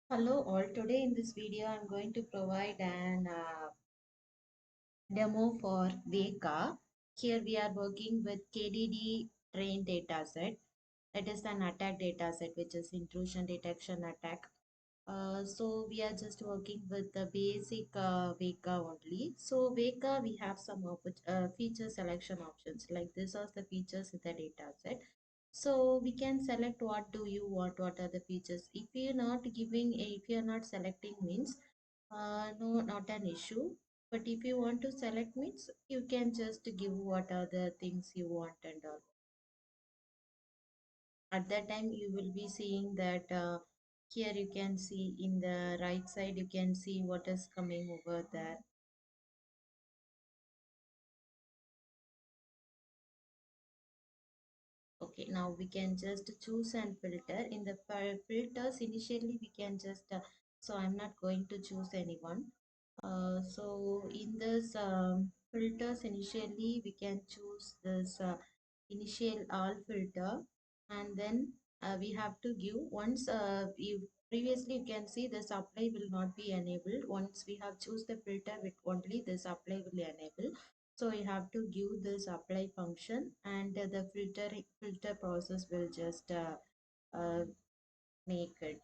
Hello all, today in this video I'm going to provide an demo for Weka. Here we are working with KDD train dataset. That is an attack dataset which is intrusion detection attack. So we are just working with the basic Weka only. So Weka we have some feature selection options, like this are the features in the dataset. So we can select what do you want, what are the features. If you're not if you're not selecting means no, not an issue. But if you want to select means you can just give what are the things you want and all. At that time you will be seeing that here you can see in the right side you can see what is coming over there. Okay, now we can just choose and filter. In the filters initially we can just so I'm not going to choose anyone. So in this filters initially we can choose this initial all filter, and then we have to give once you previously you can see this apply will not be enabled. Once we have choose the filter with only this apply will enable. So you have to give this apply function, and the filter process will just uh, make it.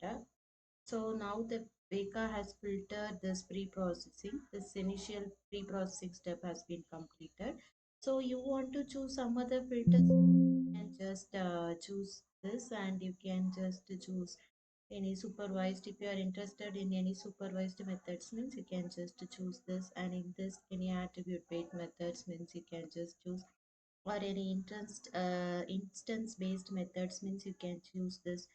So now the Weka has filtered this pre-processing. This initial pre-processing step has been completed. So you want to choose some other filters, you can just choose this, and you can just choose any supervised. If you are interested in any supervised methods means you can just choose this, and in this any attribute based methods means you can just choose, or any instance based methods means you can choose this.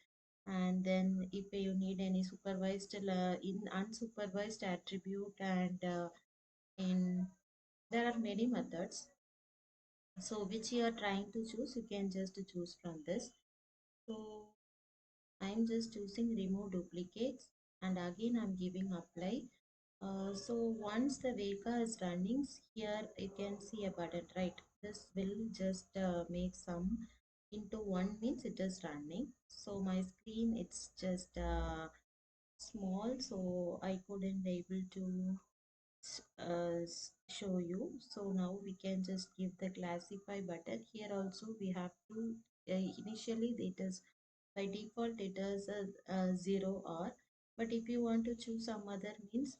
And then if you need any supervised in unsupervised attribute, and in there are many methods, so which you are trying to choose you can just choose from this. So I'm just choosing remove duplicates, and again I'm giving apply. So once the Weka is running, here you can see a button, right? This will just make some into one means it is running. So my screen it's just small, so I couldn't able to show you. So now we can just give the classify button. Here also we have to initially it is by default it is a 0 or, but if you want to choose some other means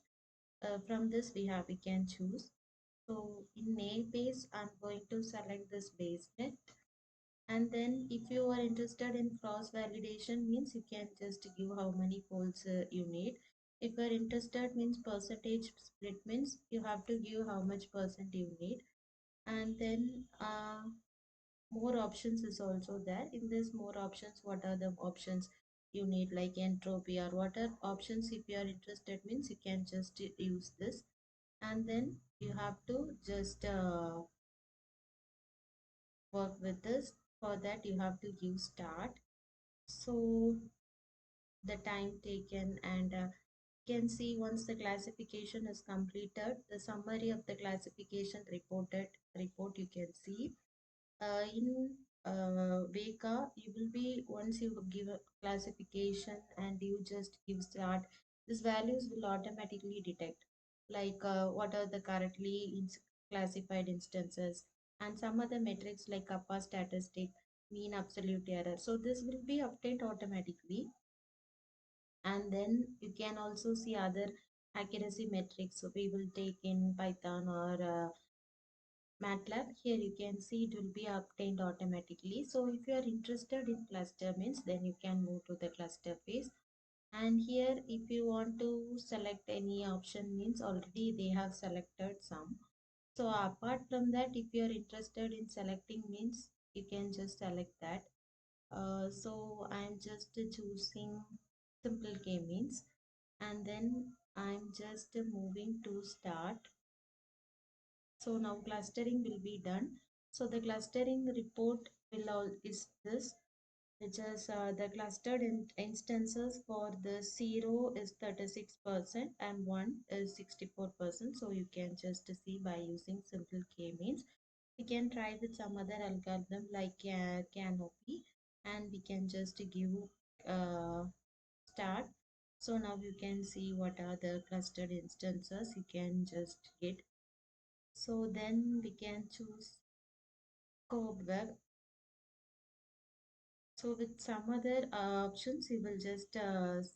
from this we can choose. So in name base I'm going to select this base net, and then if you are interested in cross validation means you can just give how many folds you need. If you are interested means percentage split means you have to give how much percent you need. And then more options is also there. In this more options, what are the options you need, like entropy or what are options, if you are interested means you can just use this. And then you have to just work with this. For that you have to give start. So the time taken, and can see once the classification is completed, the summary of the classification report you can see in Weka. You will be, once you give a classification and you just give start, these values will automatically detect, like what are the correctly classified instances, and some other metrics like kappa statistic, mean absolute error. So this will be obtained automatically. And then you can also see other accuracy metrics. So we will take in Python or MATLAB. Here you can see it will be obtained automatically. So if you are interested in cluster means then you can move to the cluster phase. And here if you want to select any option means already they have selected some. So apart from that, if you are interested in selecting means you can just select that. So I'm just choosing simple K means, and then I'm just moving to start. So now clustering will be done. So the clustering report will all is this, which is the clustered instances for the 0 is 36% and 1 is 64%. So you can just see by using simple K means. We can try with some other algorithm like canopy, and we can just give start. So now you can see what are the clustered instances you can just get. So then we can choose cobweb. So with some other options, you will just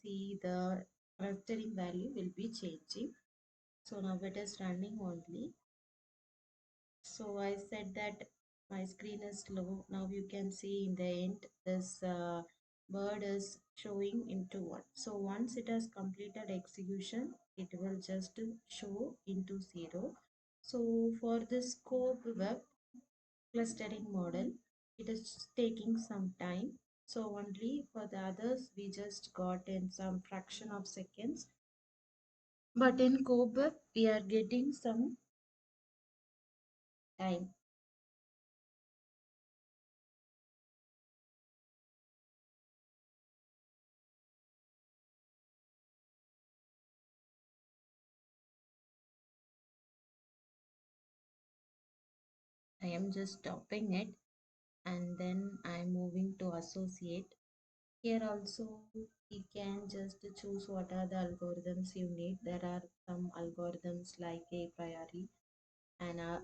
see the clustering value will be changing. So now it is running only. So I said that my screen is low. Now you can see in the end this word is showing into 1. So once it has completed execution, it will just show into 0. So for this scope web clustering model, it is taking some time. So only for the others we just got in some fraction of seconds. But in COBE we are getting some time. I am just stopping it and then I'm moving to associate. Here also you can just choose what are the algorithms you need. There are some algorithms like a priori and a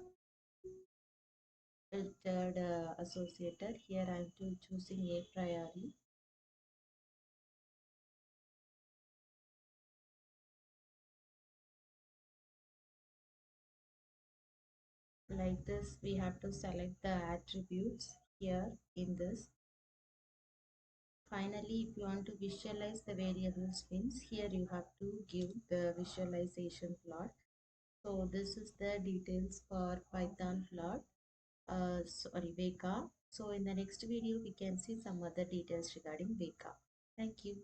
filtered associator. Here I'm choosing a priori. Like this, we have to select the attributes here in this. Finally, if you want to visualize the variable means, here you have to give the visualization plot. So this is the details for Python plot, sorry, Weka. So in the next video, we can see some other details regarding Weka. Thank you.